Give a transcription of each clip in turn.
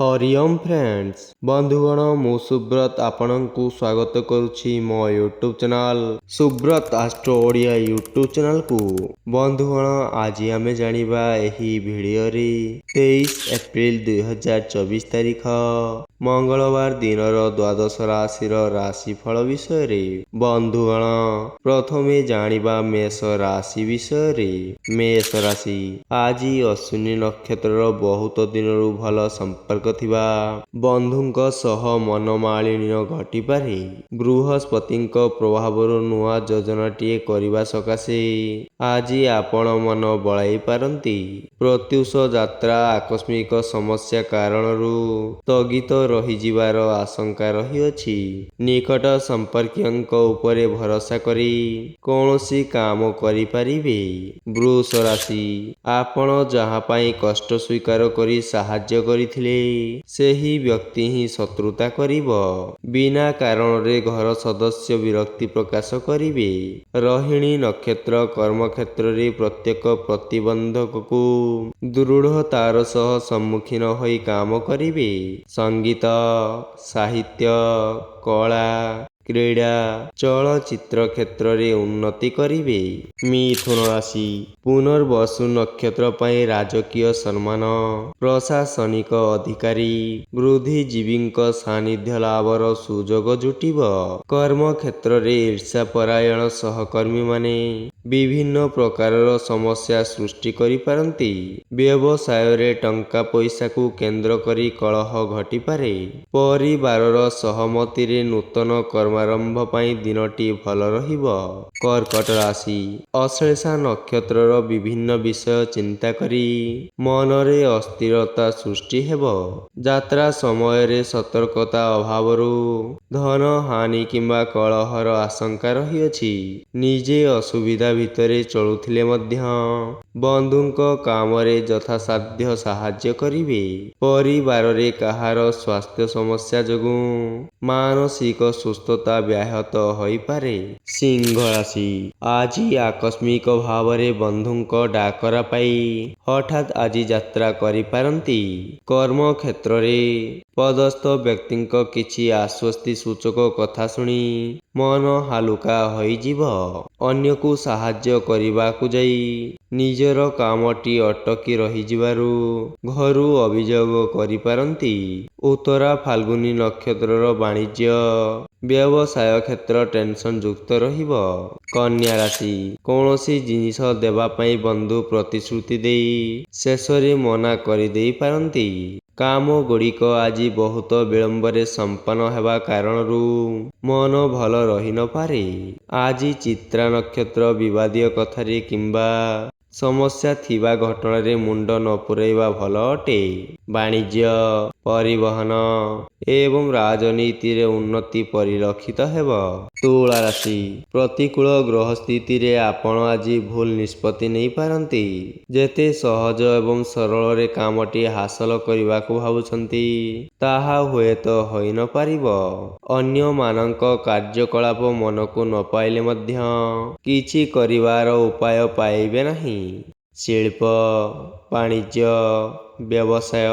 Hariom friends बंधुगण मु सुब्रत आपणଙ୍କୁ स्वागत करुछि मो YouTube channel Subrat astro Odia YouTube channel को। बंधुगण आज आमे जानिबा एही भिडियो रे 23 एप्रिल 2024 तारिख मंगलवार दिनर द्वादश राशिर राशिफल विषय रे। बंधुगण प्रथमे जानिबा मेष राशि विषय रे। मेष राशि आज अश्विनी नक्षत्र बहुत दिनरु भल संपर्क थिबा बंधुଙ୍କ सह मनमालिन्य घटिपारे। बृहस्पतिଙ୍କ प्रभावरु नुआ योजनाटीए करिबा सकाशे आज आपण मन बळाई पारंती। प्रत्युष यात्रा आकस्मिक समस्या कारणरू स्थगित रही जिबार आशंका रहिअछि। निकट संपर्कीयଙ୍କ उपरे भरोसा करी कौनसी काम करि पारिबे। वृष राशि आपण जहाँ पाई कष्ट स्वीकार करी साहाय्य करिथिले सेही व्यक्ति ही शत्रुता करिब। बिना कारण रे घर सदस्य विरक्ति प्रकाश करिवे। रोहिणी नक्षत्र कर्म क्षेत्र रे प्रत्येक प्रतिबंधक को दृढ़तार सह सम्मुखीन होई काम करिवे। संगीत साहित्य कला क्रीड़ा चलचित्र क्षेत्र रे उन्नति करिवे। मिथुन राशि पुनर्वसु नक्षत्र पाई राजकीय सम्मान प्रशासनिक अधिकारी बुद्धिजीवींक सानिध्य लाभर सुजोग जुटिब। कर्म क्षेत्र रे ईर्ष्यापरायण सहकर्मी माने विभिन्न प्रकारर समस्या सृष्टि करि पारंती। व्यवसाय रे टंका पैसा को केंद्र करी कलह घटी पारे। परिवारर सहमति रे नूतन कर्मारंभ पाई दिनटी भल रहिबो। कर्कट राशि अश्लेषा नक्षत्रर विभिन्न विषय चिंता करी मनरे अस्थिरता सृष्टि हेबो। यात्रा समय रे सतर्कता अभावरू धन हानि किंबा कलहर आशंका रहिअछि। निजे असुविधा भितरे चलुथिले मध्य बंधुଙ୍କ कामरे यथासाध्य साहाय्य करिवे। परिवार रे काहार स्वास्थ्य समस्या जोगु मानसिक सुस्थता व्याहत होई पारे। सिंह राशि आज आकस्मिक भावरे बंधुଙ୍କ डाकरा पाई हठात आज यात्रा करि पारंती। कर्म क्षेत्र रे पदस्थ व्यक्तिଙ୍କ किछि आश्वस्ति सूचक कथा सुनी मन हालुका होई जीव। अन्य को साहाय्य करिबाकु जाई निजर कामटी अटकी रही जिबारु घरु अभियोग करि पारंती। उत्तरा फाल्गुनी नक्षत्रर वाणिज्य व्यवसाय क्षेत्र टेंशन युक्त रहिबो। कन्या राशि कौनसी जिनिस देवा पाई बंधु प्रतिश्रुति देई शेषरे मना करि देई पारंती। काम गुड़िक आज बहुत विलंबरे संपन्न हेबा कारणरू मन भल रही न पारे। आज चित्रा नक्षत्र विवादीय कथारे किंबा समस्या थिबा घटना रे मुंड न पुरैबा भल अटे। वाणिज्य परिवहन एवं राजनीति रे उन्नति परिलक्षित हेब। तुला राशि प्रतिकूल ग्रह स्थिति रे आपण आज भूल निष्पत्ति नहीं पारंती। जेते सहज एवं सरल रे कामटी हासिल करिबाकू भाबुछंती ताहा हुए तो होई न पारिबो। अन्य मानक कार्यकलाप मन को न पाइले मध्य किछि करिवार उपाय पाइबे नहीं। शिल्प वाणिज्य व्यवसाय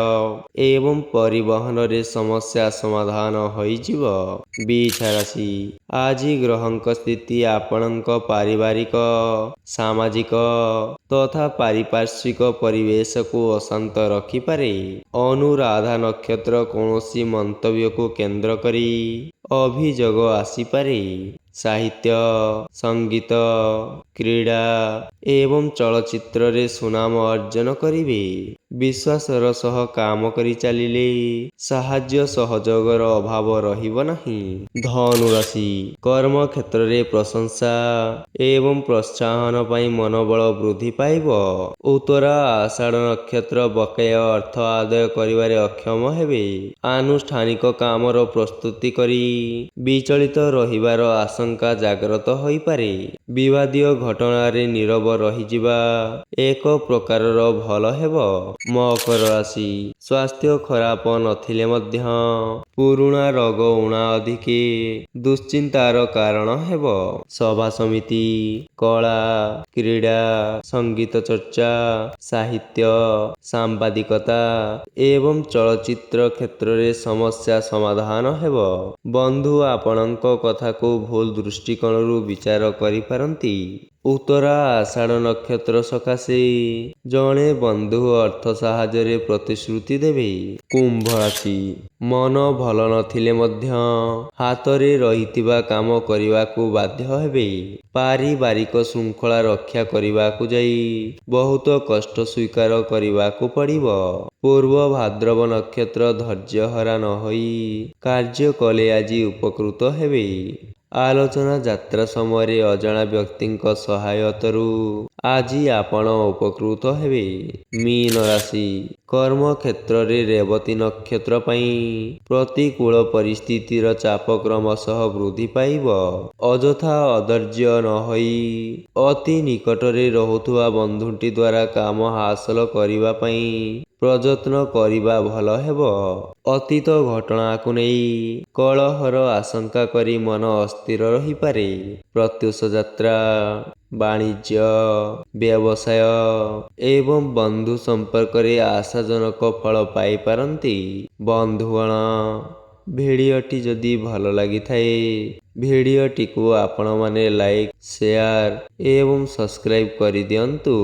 एवं परिवहन रे समस्या समाधान होई जीव। बीच राशि आज ग्रहंक स्थिति आपणक पारिवारिक सामाजिक तथा पारिपार्श्विक परिवेश को अशांत रखी पारे। अनुराधा नक्षत्र कौनसी मंतव्य को केंद्र करी अभियोग आसी पारे। साहित्य संगीत क्रीड़ा एवं चलचित्र रे सुनाम अर्जन करिवे। विश्वासर सह काम करी चलिले साहाय्य सहयोगर अभाव रहिब नहीं। धनु राशि कर्म क्षेत्र रे प्रशंसा एवं प्रोत्साहन पाई मनोबल वृद्धि पाइब। उत्तरा आषाढ़ नक्षत्र बकाया अर्थ आदाय करिवारे अक्षम हेबे। आनुष्ठानिक कामर प्रस्तुति करी विचलित रहिबार आशंका जागृत होई पारे। विवादीय घटना रे नीरव रही जिबा एक प्रकारर भल हेब। मकर राशि स्वास्थ्य खराब नथिले मध्य ପୁରୁଣା ରୋଗ ଉଣା ଅଧିକେ ଦୁଶ୍ଚିନ୍ତାର କାରଣ ହେବ। ସଭା ସମିତି, କଳା, କ୍ରୀଡ଼ା, ସଙ୍ଗୀତ ଚର୍ଚ୍ଚା, ସାହିତ୍ୟ, ସାମ୍ବାଦିକତା ଏବଂ ଚଳଚ୍ଚିତ୍ର କ୍ଷେତ୍ରରେ ସମସ୍ୟା ସମାଧାନ ହେବ। ବନ୍ଧୁ ଆପଣଙ୍କ କଥାକୁ ଭୁଲ ଦୃଷ୍ଟିକୋଣରୁ ବିଚାର କରିପାରନ୍ତି। ଉତ୍ତରା ଆଷାଢ଼ ନକ୍ଷତ୍ର ସକାଶେ ଜଣେ ବନ୍ଧୁ ଅର୍ଥ ସାହାଯ୍ୟରେ ପ୍ରତିଶ୍ରୁତି ଦେବେ। କୁମ୍ଭ ରାଶି, ମନ ଭଲ ନଥିଲେ ମଧ୍ୟ ହାତରେ ରହିଥିବା କାମ କରିବାକୁ ବାଧ୍ୟ ହେବେ। ପାରିବାରିକ ଶୃଙ୍ଖଳା ରକ୍ଷା କରିବାକୁ ଯାଇ ବହୁତ କଷ୍ଟ ସ୍ୱୀକାର କରିବାକୁ ପଡ଼ିବ। ପୂର୍ବ ଭାଦ୍ରବ ନକ୍ଷତ୍ର, ଧୈର୍ଯ୍ୟହରା ନ ହୋଇ କାର୍ଯ୍ୟ କଲେ ଆଜି ଉପକୃତ ହେବେ। ଆଲୋଚନା ଯାତ୍ରା ସମୟରେ ଅଜଣା ବ୍ୟକ୍ତିଙ୍କ ସହାୟତାରୁ ଆଜି ଆପଣ ଉପକୃତ ହେବେ। ମୀନ ରାଶି, କର୍ମକ୍ଷେତ୍ରରେ ରେବତୀ ନକ୍ଷତ୍ର ପାଇଁ ପ୍ରତିକୂଳ ପରିସ୍ଥିତିର ଚାପ କ୍ରମଶଃ ବୃଦ୍ଧି ପାଇବ। ଅଯଥା ଅଧୈର୍ଯ୍ୟ ନ ହୋଇ ଅତି ନିକଟରେ ରହୁଥିବା ବନ୍ଧୁଟି ଦ୍ୱାରା କାମ ହାସଲ କରିବା ପାଇଁ ପ୍ରଯତ୍ନ କରିବା ଭଲ ହେବ। ଅତୀତ ଘଟଣାକୁ ନେଇ କଳହର ଆଶଙ୍କା କରି ମନ ଅସ୍ଥିର ରହିପାରେ। ପ୍ରତ୍ୟୁଷ ଯାତ୍ରା, ବାଣିଜ୍ୟ, ବ୍ୟବସାୟ ଏବଂ ବନ୍ଧୁ ସମ୍ପର୍କରେ ଆଶାଜନକ ଫଳ ପାଇପାରନ୍ତି। ବନ୍ଧୁଗଣ, ଭିଡ଼ିଓଟି ଯଦି ଭଲ ଲାଗିଥାଏ ଭିଡ଼ିଓଟିକୁ ଆପଣମାନେ ଲାଇକ୍, ସେୟାର ଏବଂ ସବସ୍କ୍ରାଇବ୍ କରିଦିଅନ୍ତୁ।